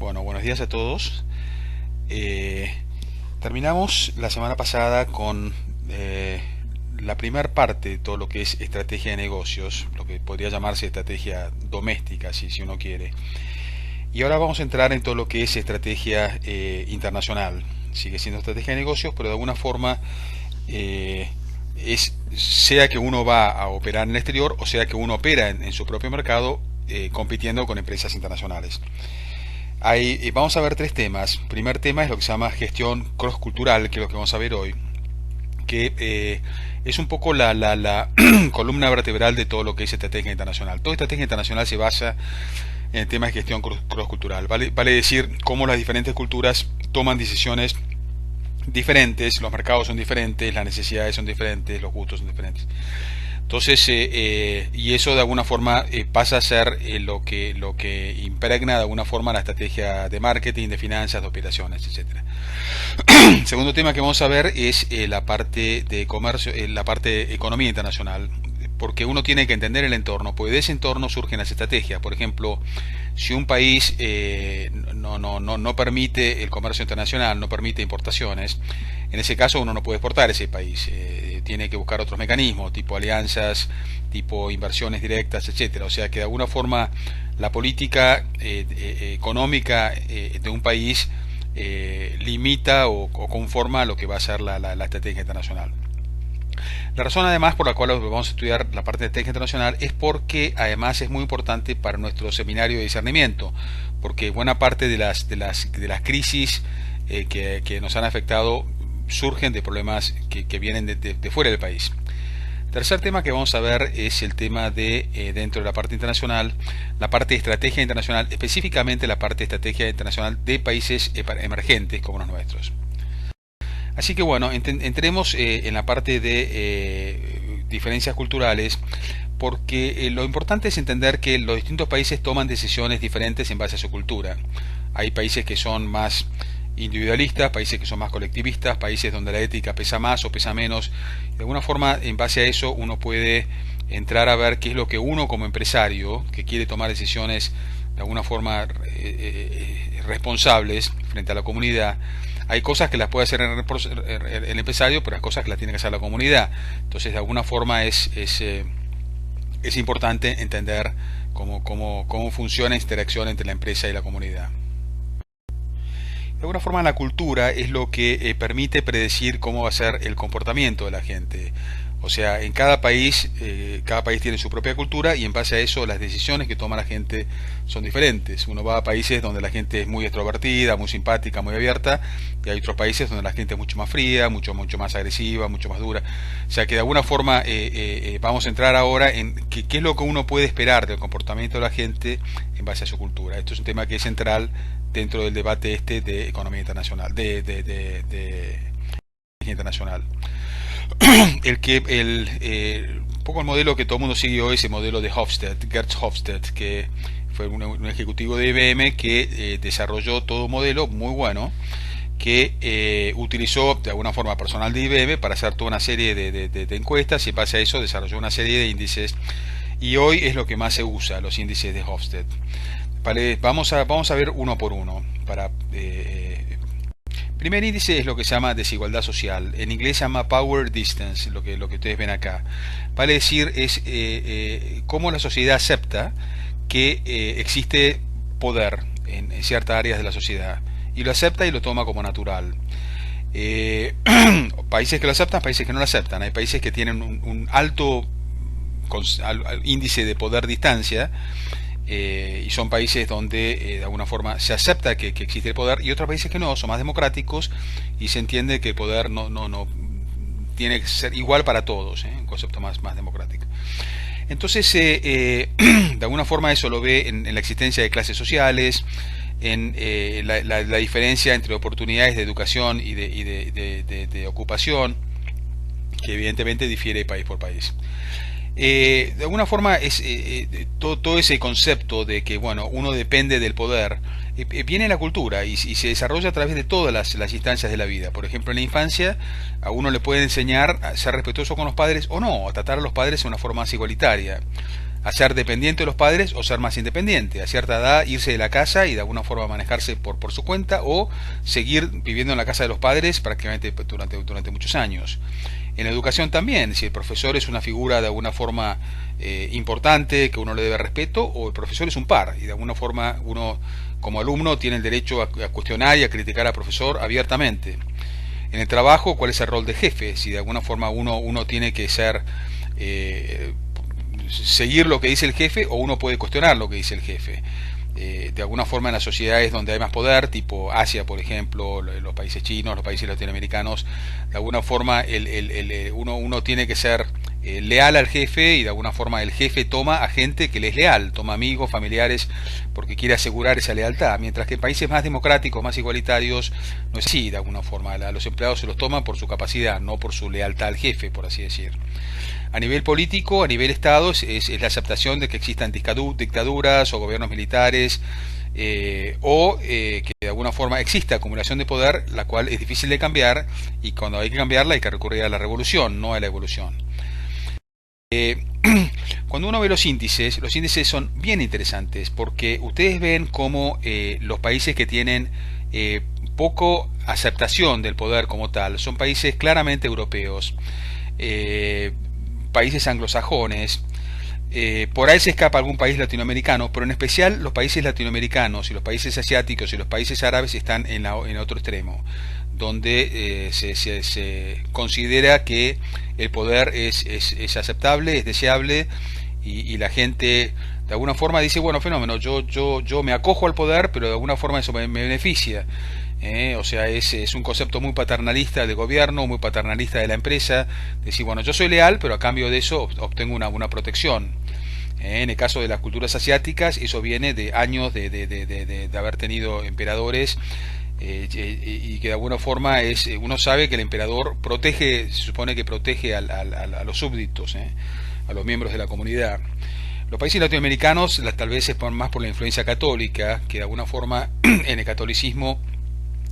Bueno, buenos días a todos. Eh, Terminamos la semana pasada con la primera parte de todo lo que es estrategia de negocios, lo que podría llamarse estrategia doméstica, si uno quiere. Y ahora vamos a entrar en todo lo que es estrategia internacional. Sigue siendo estrategia de negocios, pero de alguna forma sea que uno va a operar en el exterior o sea que uno opera en su propio mercado compitiendo con empresas internacionales. Vamos a ver tres temas. El primer tema es lo que se llama gestión cross-cultural, que es lo que vamos a ver hoy, que es un poco la columna vertebral de todo lo que es estrategia internacional. Toda estrategia internacional se basa en el tema de gestión cross-cultural. Vale decir cómo las diferentes culturas toman decisiones diferentes, los mercados son diferentes, las necesidades son diferentes, los gustos son diferentes. Entonces, y eso de alguna forma pasa a ser lo que impregna de alguna forma la estrategia de marketing, de finanzas, de operaciones, etcétera. El segundo tema que vamos a ver es la parte de comercio, la parte de economía internacional, porque uno tiene que entender el entorno, porque de ese entorno surgen las estrategias. Por ejemplo, si un país no permite el comercio internacional, no permite importaciones, en ese caso uno no puede exportar ese país, tiene que buscar otros mecanismos, tipo alianzas, tipo inversiones directas, etcétera. O sea que de alguna forma la política económica de un país limita o conforma lo que va a ser la estrategia internacional. La razón además por la cual vamos a estudiar la parte de estrategia internacional es porque además es muy importante para nuestro seminario de discernimiento, porque buena parte de las crisis que nos han afectado surgen de problemas que vienen de fuera del país. El tercer tema que vamos a ver es el tema de, dentro de la parte internacional, la parte de estrategia internacional, específicamente la parte de estrategia internacional de países emergentes como los nuestros. Así que bueno, entremos en la parte de diferencias culturales, porque lo importante es entender que los distintos países toman decisiones diferentes en base a su cultura. Hay países que son más individualistas, países que son más colectivistas, países donde la ética pesa más o pesa menos. De alguna forma, en base a eso, uno puede entrar a ver qué es lo que uno como empresario, que quiere tomar decisiones de alguna forma responsables frente a la comunidad. Hay cosas que las puede hacer el empresario, pero hay cosas que las tiene que hacer la comunidad. Entonces, de alguna forma es importante entender cómo funciona la interacción entre la empresa y la comunidad. De alguna forma la cultura es lo que permite predecir cómo va a ser el comportamiento de la gente. O sea, en cada país tiene su propia cultura y en base a eso las decisiones que toma la gente son diferentes. Uno va a países donde la gente es muy extrovertida, muy simpática, muy abierta, y hay otros países donde la gente es mucho más fría, mucho más agresiva, mucho más dura. O sea que de alguna forma vamos a entrar ahora en qué es lo que uno puede esperar del comportamiento de la gente en base a su cultura. Esto es un tema que es central dentro del debate de economía internacional, de internacional. Un poco el modelo que todo el mundo siguió es el modelo de Hofstede, Gerd Hofstede, que fue un ejecutivo de IBM que desarrolló todo un modelo muy bueno que utilizó de alguna forma personal de IBM para hacer toda una serie de encuestas y en base a eso desarrolló una serie de índices y hoy es lo que más se usa, los índices de Hofstede. Vale, vamos a ver uno por uno. Primer índice es lo que se llama desigualdad social. En inglés se llama power distance, lo que ustedes ven acá. Vale decir es cómo la sociedad acepta que existe poder en ciertas áreas de la sociedad y lo acepta y lo toma como natural. Países que lo aceptan, países que no lo aceptan. Hay países que tienen un alto índice de poder distancia. Y son países donde de alguna forma se acepta que existe el poder y otros países que no, son más democráticos y se entiende que el poder no tiene que ser igual para todos, un concepto más democrático. Entonces, de alguna forma eso lo ve en la existencia de clases sociales, en la diferencia entre oportunidades de educación y de ocupación, que evidentemente difiere país por país. De alguna forma todo ese concepto de que bueno uno depende del poder viene en la cultura y se desarrolla a través de todas las instancias de la vida. Por ejemplo, en la infancia a uno le puede enseñar a ser respetuoso con los padres o no, a tratar a los padres de una forma más igualitaria. a ser dependiente de los padres o ser más independiente, a cierta edad irse de la casa y de alguna forma manejarse por su cuenta, o seguir viviendo en la casa de los padres prácticamente durante muchos años. En la educación también, si el profesor es una figura de alguna forma importante, que uno le debe respeto, o el profesor es un par, y de alguna forma uno como alumno tiene el derecho a cuestionar y a criticar al profesor abiertamente. En el trabajo, ¿cuál es el rol de jefe? Si de alguna forma uno tiene que ser seguir lo que dice el jefe, o uno puede cuestionar lo que dice el jefe. De alguna forma en las sociedades donde hay más poder, tipo Asia por ejemplo, los países chinos, los países latinoamericanos, de alguna forma uno tiene que ser leal al jefe, y de alguna forma el jefe toma a gente que le es leal, toma amigos, familiares, porque quiere asegurar esa lealtad, mientras que en países más democráticos, más igualitarios, no es así. De alguna forma a los empleados se los toma por su capacidad, no por su lealtad al jefe, por así decir. A nivel político, a nivel Estado, es la aceptación de que existan dictaduras o gobiernos militares, que de alguna forma exista acumulación de poder, la cual es difícil de cambiar, y cuando hay que cambiarla hay que recurrir a la revolución, no a la evolución. Cuando uno ve los índices son bien interesantes, porque ustedes ven cómo los países que tienen poco aceptación del poder como tal son países claramente europeos, países anglosajones, por ahí se escapa algún país latinoamericano, pero en especial los países latinoamericanos y los países asiáticos y los países árabes están en otro extremo, donde se considera que el poder es aceptable, es deseable, y la gente de alguna forma dice, bueno, fenómeno, yo me acojo al poder, pero de alguna forma eso me beneficia. O sea, es un concepto muy paternalista del gobierno, muy paternalista de la empresa, decir, bueno, yo soy leal, pero a cambio de eso obtengo una protección. En el caso de las culturas asiáticas, eso viene de años de haber tenido emperadores, y que de alguna forma uno sabe que el emperador protege, se supone que protege a los súbditos, a los miembros de la comunidad. Los países latinoamericanos tal vez es más por la influencia católica, que de alguna forma en el catolicismo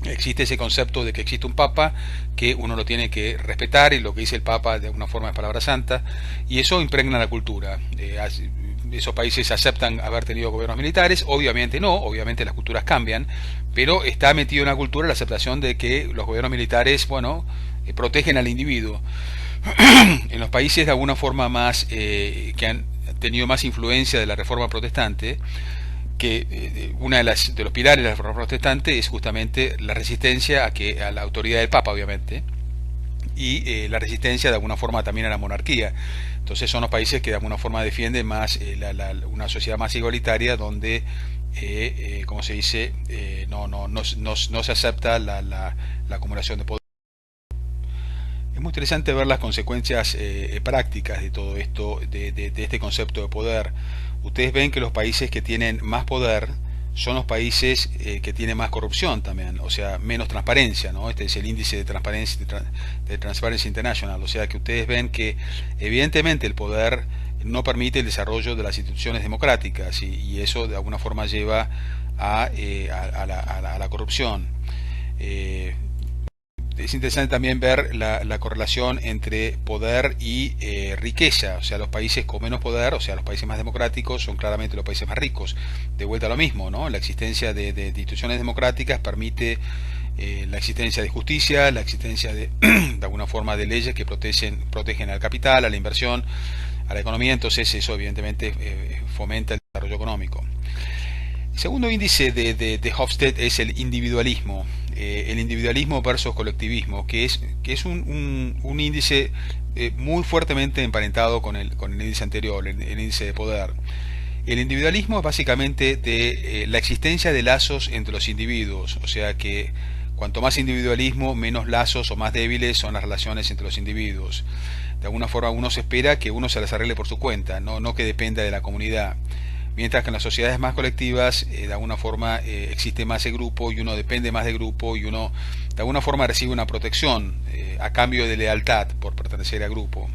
existe ese concepto de que existe un papa, que uno lo tiene que respetar, y lo que dice el papa de alguna forma es palabra santa, y eso impregna la cultura. Esos países aceptan haber tenido gobiernos militares, obviamente no, obviamente las culturas cambian, pero está metido en la cultura la aceptación de que los gobiernos militares, bueno, protegen al individuo. En los países de alguna forma más que han tenido más influencia de la reforma protestante, que una de los pilares de la reforma protestante es justamente la resistencia a la autoridad del Papa, obviamente, y la resistencia de alguna forma también a la monarquía. Entonces son los países que de alguna forma defienden más una sociedad más igualitaria, donde como se dice, no se acepta la acumulación de poder. Es muy interesante ver las consecuencias prácticas de todo esto, de este concepto de poder. Ustedes ven que los países que tienen más poder son los países que tienen más corrupción también, o sea, menos transparencia, ¿no? Este es el índice de transparencia de Transparency International, o sea que ustedes ven que evidentemente el poder no permite el desarrollo de las instituciones democráticas, y eso de alguna forma lleva a la corrupción. Es interesante también ver la correlación entre poder y riqueza. O sea, los países con menos poder, o sea, los países más democráticos, son claramente los países más ricos. De vuelta a lo mismo, ¿no? La existencia de instituciones democráticas permite la existencia de justicia, la existencia de alguna forma de leyes que protegen al capital, a la inversión, a la economía. Entonces eso evidentemente fomenta el desarrollo económico. El segundo índice de Hofstede es el individualismo. El individualismo versus colectivismo, que es un índice muy fuertemente emparentado con el índice anterior, el índice de poder. El individualismo es básicamente de la existencia de lazos entre los individuos, o sea que cuanto más individualismo, menos lazos o más débiles son las relaciones entre los individuos. De alguna forma uno se espera que uno se las arregle por su cuenta, no que dependa de la comunidad. Mientras que en las sociedades más colectivas, de alguna forma existe más el grupo, y uno depende más del grupo, y uno de alguna forma recibe una protección a cambio de lealtad por pertenecer al grupo.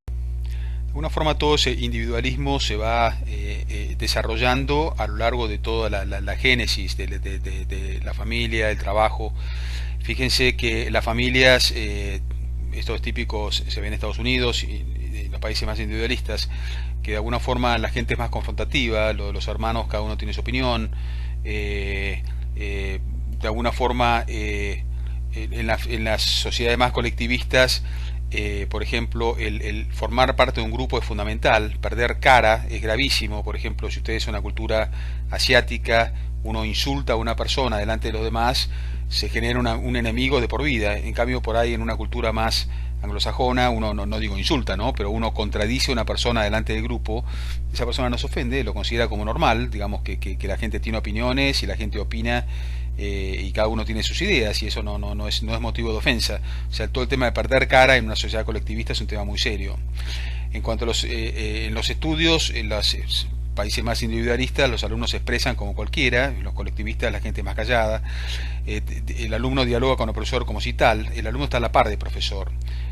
De alguna forma todo ese individualismo se va desarrollando a lo largo de toda la génesis de la familia, el trabajo. Fíjense que las familias, esto es típico, se ve en Estados Unidos y en los países más individualistas, que de alguna forma la gente es más confrontativa, los hermanos cada uno tiene su opinión, de alguna forma en las sociedades más colectivistas, por ejemplo, el formar parte de un grupo es fundamental, perder cara es gravísimo. Por ejemplo, si ustedes son una cultura asiática, uno insulta a una persona delante de los demás, se genera un enemigo de por vida. En cambio, por ahí en una cultura más anglosajona, uno no digo insulta, ¿no? Pero uno contradice a una persona delante del grupo, esa persona no se ofende, lo considera como normal, digamos que la gente tiene opiniones y la gente opina, y cada uno tiene sus ideas, y eso no es motivo de ofensa. O sea, todo el tema de perder cara en una sociedad colectivista es un tema muy serio. En cuanto a en los estudios, en los países más individualistas, los alumnos se expresan como cualquiera, en los colectivistas la gente es más callada. El alumno dialoga con el profesor como si tal, el alumno está a la par del profesor.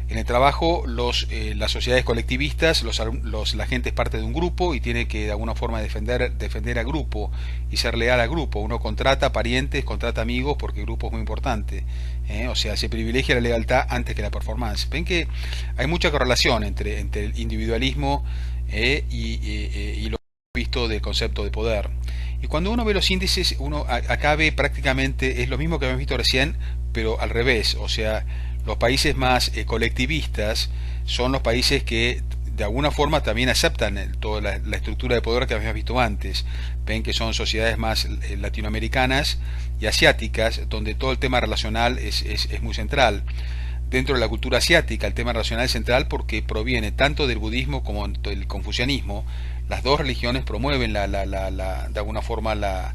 En el trabajo, las sociedades colectivistas, la gente es parte de un grupo y tiene que de alguna forma defender al grupo y ser leal al grupo. Uno contrata parientes, contrata amigos porque el grupo es muy importante. O sea, se privilegia la lealtad antes que la performance. Ven que hay mucha correlación entre el individualismo y lo visto del concepto de poder. Y cuando uno ve los índices, uno acá ve prácticamente, es lo mismo que habíamos visto recién, pero al revés. O sea, los países más colectivistas son los países que de alguna forma también aceptan toda la estructura de poder que habíamos visto antes. Ven que son sociedades más latinoamericanas y asiáticas, donde todo el tema relacional es muy central. Dentro de la cultura asiática el tema relacional es central porque proviene tanto del budismo como del confucianismo. Las dos religiones promueven de alguna forma la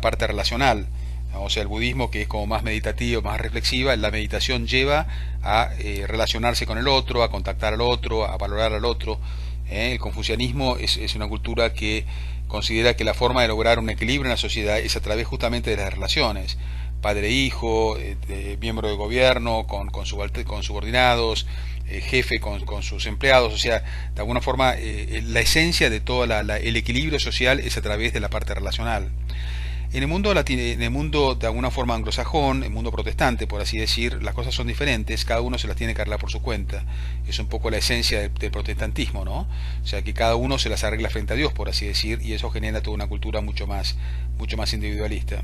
parte relacional. O sea, el budismo, que es como más meditativo, más reflexiva, la meditación lleva a relacionarse con el otro, a contactar al otro, a valorar al otro. El confucianismo es una cultura que considera que la forma de lograr un equilibrio en la sociedad es a través justamente de las relaciones. Padre-hijo, miembro de gobierno con subordinados, jefe con sus empleados. O sea, de alguna forma la esencia de todo el equilibrio social es a través de la parte relacional. En el mundo de alguna forma anglosajón, el mundo protestante, por así decir, las cosas son diferentes, cada uno se las tiene que arreglar por su cuenta. Es un poco la esencia del protestantismo, ¿no? O sea, que cada uno se las arregla frente a Dios, por así decir, y eso genera toda una cultura mucho más individualista.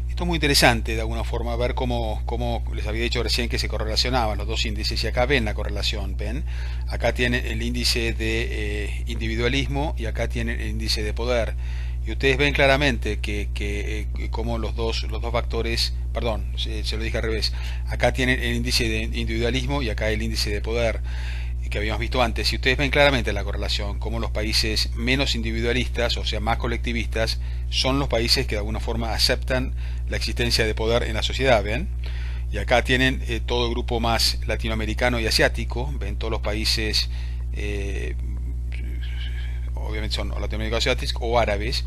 Esto es muy interesante, de alguna forma, ver cómo les había dicho recién que se correlacionaban los dos índices, y acá ven la correlación, ¿ven? Acá tienen el índice de individualismo y acá tienen el índice de poder. Y ustedes ven claramente que como los dos factores, perdón, se lo dije al revés, acá tienen el índice de individualismo y acá el índice de poder que habíamos visto antes. Y ustedes ven claramente la correlación, como los países menos individualistas, o sea, más colectivistas, son los países que de alguna forma aceptan la existencia de poder en la sociedad, ¿ven? Y acá tienen todo el grupo más latinoamericano y asiático, ven todos los países, obviamente son latinoamericanos, asiáticos o árabes.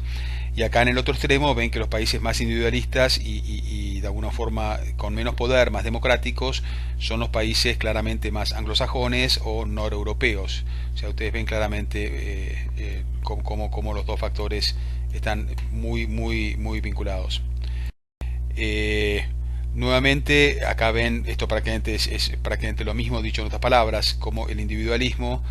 Y acá en el otro extremo ven que los países más individualistas y de alguna forma con menos poder, más democráticos, son los países claramente más anglosajones o noreuropeos. O sea, ustedes ven claramente cómo los dos factores están muy vinculados. Nuevamente, acá ven esto prácticamente es prácticamente lo mismo, dicho en otras palabras, como el individualismo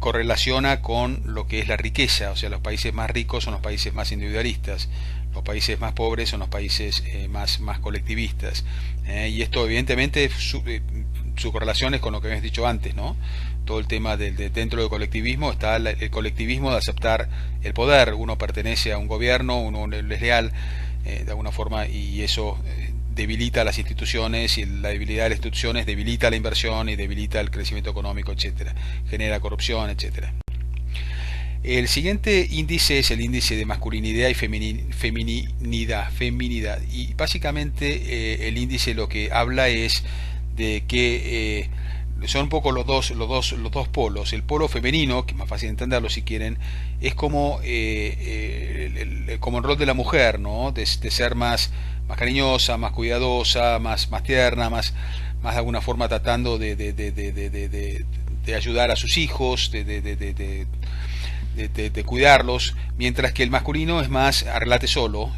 correlaciona con lo que es la riqueza. O sea, los países más ricos son los países más individualistas, los países más pobres son los países más colectivistas. Y esto evidentemente su correlación es con lo que habíamos dicho antes, ¿no? Todo el tema dentro del colectivismo está el colectivismo de aceptar el poder. Uno pertenece a un gobierno, uno es leal de alguna forma, y eso debilita las instituciones, y la debilidad de las instituciones debilita la inversión y debilita el crecimiento económico, etcétera, genera corrupción, etcétera. El siguiente índice es el índice de masculinidad y feminidad, y básicamente el índice lo que habla es de que son un poco los dos polos. El polo femenino, que es más fácil de entenderlo si quieren, es como como el rol de la mujer, ¿no? De ser más cariñosa, más cuidadosa, más tierna, más de alguna forma tratando de ayudar a sus hijos, de cuidarlos, mientras que el masculino es más arreglate solo,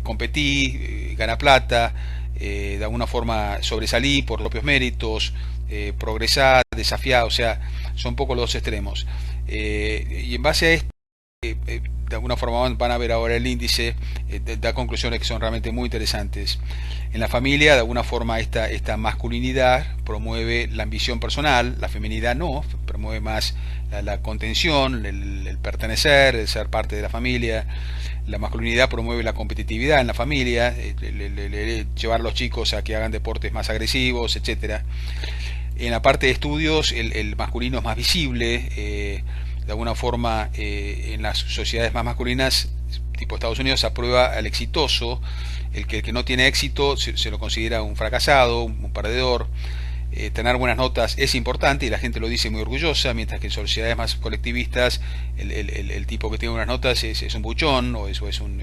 competí, gana plata, de alguna forma sobresalí por propios méritos, progresar, desafiar, o sea, son un poco los dos extremos. Y en base a esto, de alguna forma van a ver ahora el índice, da conclusiones que son realmente muy interesantes. En la familia, de alguna forma, esta masculinidad promueve la ambición personal, la feminidad no, promueve más la contención, el pertenecer, el ser parte de la familia. La masculinidad promueve la competitividad en la familia, llevar a los chicos a que hagan deportes más agresivos, etcétera. En la parte de estudios, el masculino es más visible. De alguna forma, en las sociedades más masculinas, tipo Estados Unidos, se aprueba al exitoso. El que no tiene éxito se lo considera un fracasado, un perdedor. Tener buenas notas es importante y la gente lo dice muy orgullosa, mientras que en sociedades más colectivistas el tipo que tiene buenas notas es un buchón o es un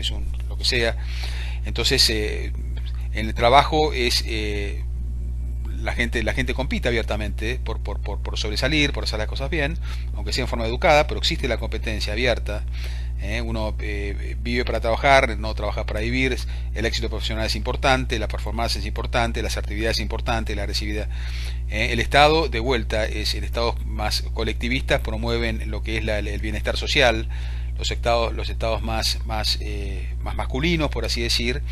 lo que sea. Entonces, en el trabajo la gente compite abiertamente por sobresalir, por hacer las cosas bien, aunque sea en forma educada, pero existe la competencia abierta. Uno vive para trabajar, no trabaja para vivir. El éxito profesional es importante, la performance es importante, la asertividad es importante, la agresividad. El Estado, de vuelta, el Estado más colectivistas promueven lo que es el bienestar social. Los estados más masculinos, por así decir,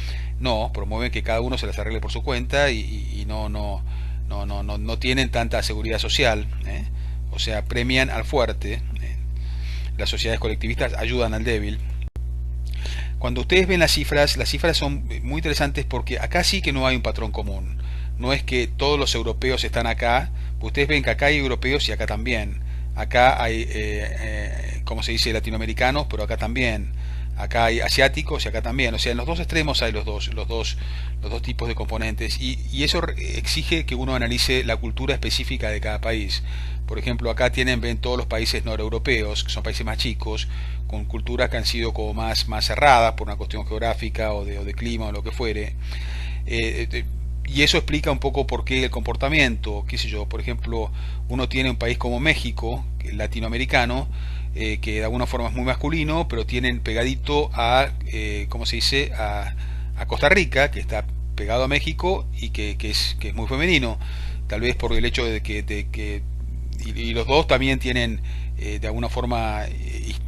no, promueven que cada uno se las arregle por su cuenta y no tienen tanta seguridad social. O sea, premian al fuerte. Las sociedades colectivistas ayudan al débil. Cuando ustedes ven las cifras son muy interesantes porque acá sí que no hay un patrón común. No es que todos los europeos están acá, ustedes ven que acá hay europeos y acá también. Acá hay, como se dice, latinoamericanos, pero acá también. Acá hay asiáticos y acá también. O sea, en los dos extremos hay los dos tipos de componentes. Y eso exige que uno analice la cultura específica de cada país. Por ejemplo, acá ven todos los países noreuropeos, que son países más chicos, con culturas que han sido como más cerradas por una cuestión geográfica o de clima o lo que fuere. Y eso explica un poco por qué el comportamiento, qué sé yo, por ejemplo, uno tiene un país como México, latinoamericano, que de alguna forma es muy masculino, pero tienen pegadito ¿cómo se dice?, a Costa Rica, que está pegado a México y que es muy femenino, tal vez por el hecho de que y los dos también tienen de alguna forma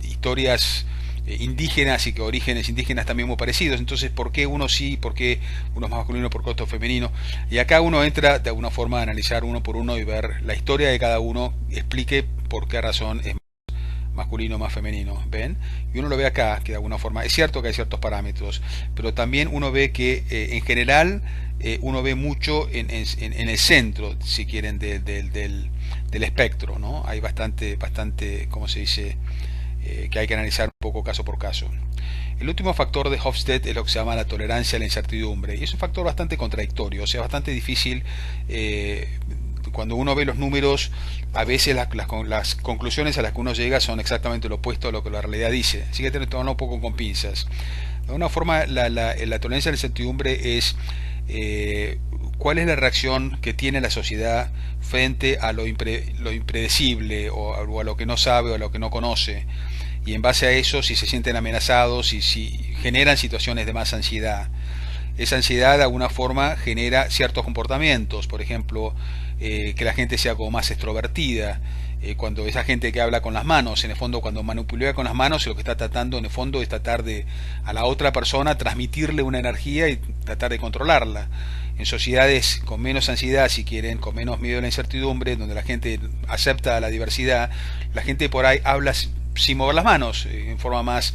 historias indígenas y que orígenes indígenas también muy parecidos. Entonces, ¿por qué uno sí, por qué uno es más masculino, por qué otro femenino? Y acá uno entra de alguna forma a analizar uno por uno y ver la historia de cada uno, explique por qué razón es masculino más femenino, ¿ven? Y uno lo ve acá, que de alguna forma, es cierto que hay ciertos parámetros, pero también uno ve que en general uno ve mucho en el centro, si quieren, del espectro, ¿no? Hay bastante, ¿cómo se dice?, que hay que analizar un poco caso por caso. El último factor de Hofstede es lo que se llama la tolerancia a la incertidumbre, y es un factor bastante contradictorio, o sea, bastante difícil. Cuando uno ve los números, a veces las conclusiones a las que uno llega son exactamente lo opuesto a lo que la realidad dice, así que hay que tomarlo un poco con pinzas. De alguna forma, la tolerancia a la incertidumbre es cuál es la reacción que tiene la sociedad frente a lo impredecible o a lo que no sabe o a lo que no conoce, y en base a eso, si se sienten amenazados y si generan situaciones de más ansiedad. Esa ansiedad de alguna forma genera ciertos comportamientos, por ejemplo, que la gente sea como más extrovertida. Cuando esa gente que habla con las manos, en el fondo cuando manipula con las manos, lo que está tratando en el fondo es tratar de a la otra persona transmitirle una energía y tratar de controlarla. En sociedades con menos ansiedad, si quieren, con menos miedo a la incertidumbre, donde la gente acepta la diversidad, la gente por ahí habla sin mover las manos, en forma más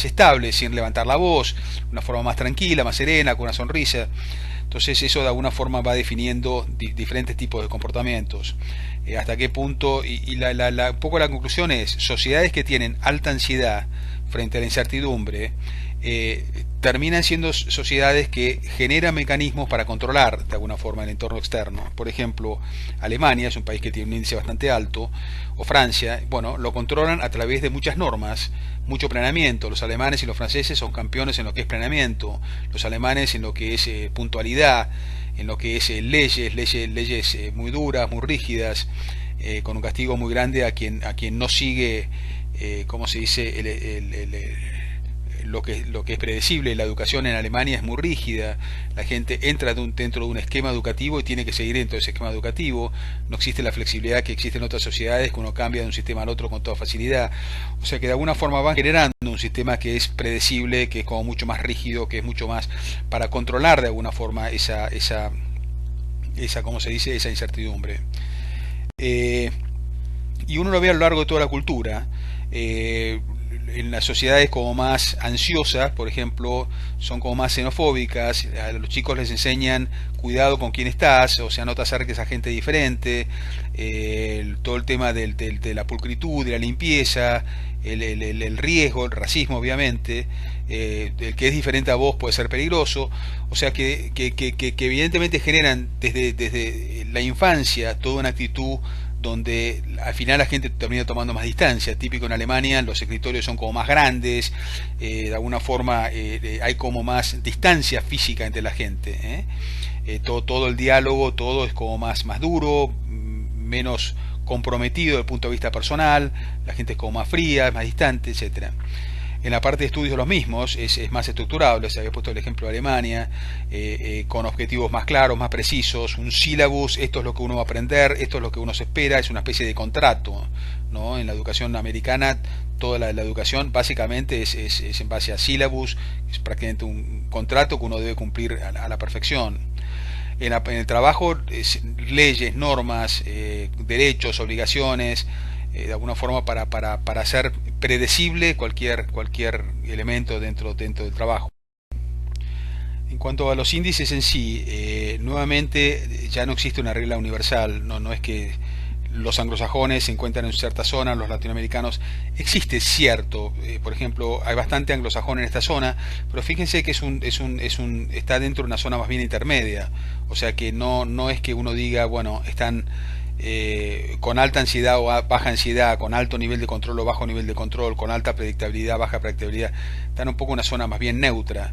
estable, sin levantar la voz, una forma más tranquila, más serena, con una sonrisa. Entonces eso de alguna forma va definiendo diferentes tipos de comportamientos. Hasta qué punto, un poco la conclusión es, sociedades que tienen alta ansiedad frente a la incertidumbre, terminan siendo sociedades que generan mecanismos para controlar de alguna forma el entorno externo. Por ejemplo, Alemania es un país que tiene un índice bastante alto, o Francia, bueno, lo controlan a través de muchas normas, mucho planeamiento. Los alemanes y los franceses son campeones en lo que es planeamiento, los alemanes en lo que es puntualidad, en lo que es leyes muy duras, muy rígidas, con un castigo muy grande a quien no sigue, ¿cómo se dice?, lo que es predecible. La educación en Alemania es muy rígida, la gente entra dentro de un esquema educativo y tiene que seguir dentro de ese esquema educativo, no existe la flexibilidad que existe en otras sociedades, que uno cambia de un sistema al otro con toda facilidad, o sea que de alguna forma van generando un sistema que es predecible, que es como mucho más rígido, que es mucho más para controlar de alguna forma esa ¿cómo se dice?, esa incertidumbre. Eh, y uno lo ve a lo largo de toda la cultura. En las sociedades como más ansiosas, por ejemplo, son como más xenofóbicas, a los chicos les enseñan cuidado con quién estás, o sea, no te acerques a gente diferente, todo el tema de la pulcritud, de la limpieza, el riesgo, el racismo obviamente, el que es diferente a vos puede ser peligroso, o sea que evidentemente generan desde la infancia toda una actitud donde al final la gente termina tomando más distancia. Típico en Alemania, los escritorios son como más grandes, de alguna forma hay como más distancia física entre la gente. Todo el diálogo, todo es como más duro, menos comprometido desde el punto de vista personal, la gente es como más fría, más distante, etcétera. En la parte de estudios los mismos, es más estructurado, les había puesto el ejemplo de Alemania, con objetivos más claros, más precisos, un sílabus, esto es lo que uno va a aprender, esto es lo que uno se espera, es una especie de contrato, ¿no? En la educación americana, toda la educación básicamente es en base a sílabus, es prácticamente un contrato que uno debe cumplir a la perfección. En el trabajo, leyes, normas, derechos, obligaciones, de alguna forma para hacer predecible cualquier elemento dentro del trabajo. En cuanto a los índices en sí, nuevamente ya no existe una regla universal, no es que los anglosajones se encuentran en cierta zona, los latinoamericanos, existe cierto, por ejemplo, hay bastante anglosajón en esta zona, pero fíjense que está dentro de una zona más bien intermedia, o sea que no es que uno diga, bueno, están con alta ansiedad o baja ansiedad, con alto nivel de control o bajo nivel de control, con alta predictabilidad, baja predictabilidad, están un poco en una zona más bien neutra.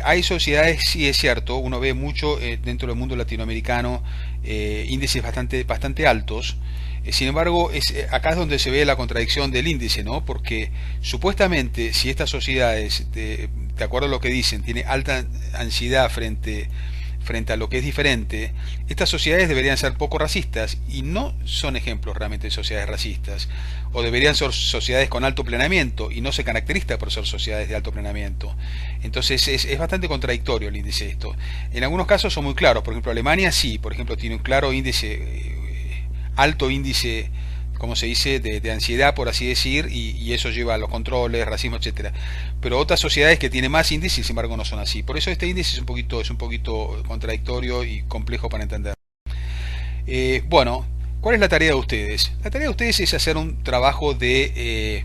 Hay sociedades, sí es cierto, uno ve mucho dentro del mundo latinoamericano índices bastante altos. Sin embargo, acá es donde se ve la contradicción del índice, ¿no? Porque supuestamente si estas sociedades, de acuerdo a lo que dicen, tiene alta ansiedad frente a lo que es diferente, estas sociedades deberían ser poco racistas y no son ejemplos realmente de sociedades racistas, o deberían ser sociedades con alto planeamiento y no se caracteriza por ser sociedades de alto planeamiento. Entonces es bastante contradictorio el índice de esto. En algunos casos son muy claros, por ejemplo Alemania sí, por ejemplo tiene un claro índice, alto índice, como se dice, de ansiedad, por así decir, y eso lleva a los controles, racismo, etcétera. Pero otras sociedades que tienen más índice, sin embargo, no son así. Por eso este índice es un poquito contradictorio y complejo para entender. Bueno, ¿cuál es la tarea de ustedes? La tarea de ustedes es hacer un trabajo de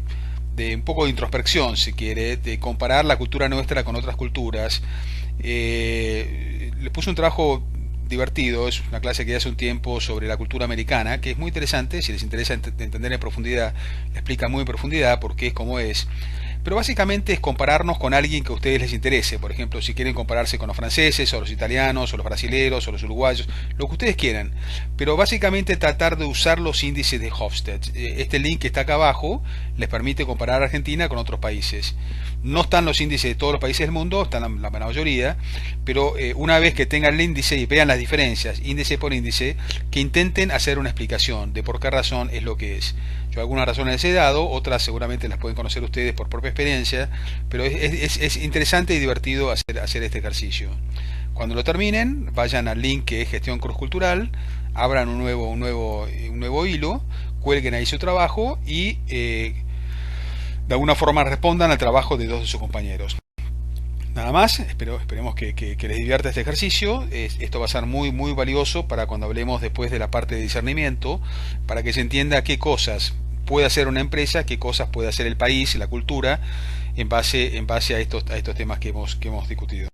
un poco de introspección, si quiere, de comparar la cultura nuestra con otras culturas. Le puse un trabajo divertido, es una clase que hace un tiempo sobre la cultura americana, que es muy interesante, si les interesa entender en profundidad, le explica muy en profundidad por qué es como es, pero básicamente es compararnos con alguien que a ustedes les interese, por ejemplo, si quieren compararse con los franceses, o los italianos, o los brasileros, o los uruguayos, lo que ustedes quieran, pero básicamente tratar de usar los índices de Hofstede. Este link que está acá abajo les permite comparar Argentina con otros países. No están los índices de todos los países del mundo, están la mayoría, pero una vez que tengan el índice y vean las diferencias, índice por índice, que intenten hacer una explicación de por qué razón es lo que es. Yo algunas razones les he dado, otras seguramente las pueden conocer ustedes por propia experiencia, pero es interesante y divertido hacer este ejercicio. Cuando lo terminen, vayan al link que es Gestión Cross-Cultural, abran un nuevo hilo, cuelguen ahí su trabajo y de alguna forma respondan al trabajo de dos de sus compañeros. Nada más, esperemos que les divierta este ejercicio. Esto va a ser muy valioso para cuando hablemos después de la parte de discernimiento, para que se entienda qué cosas puede hacer una empresa, qué cosas puede hacer el país, la cultura, en base a estos temas que hemos discutido.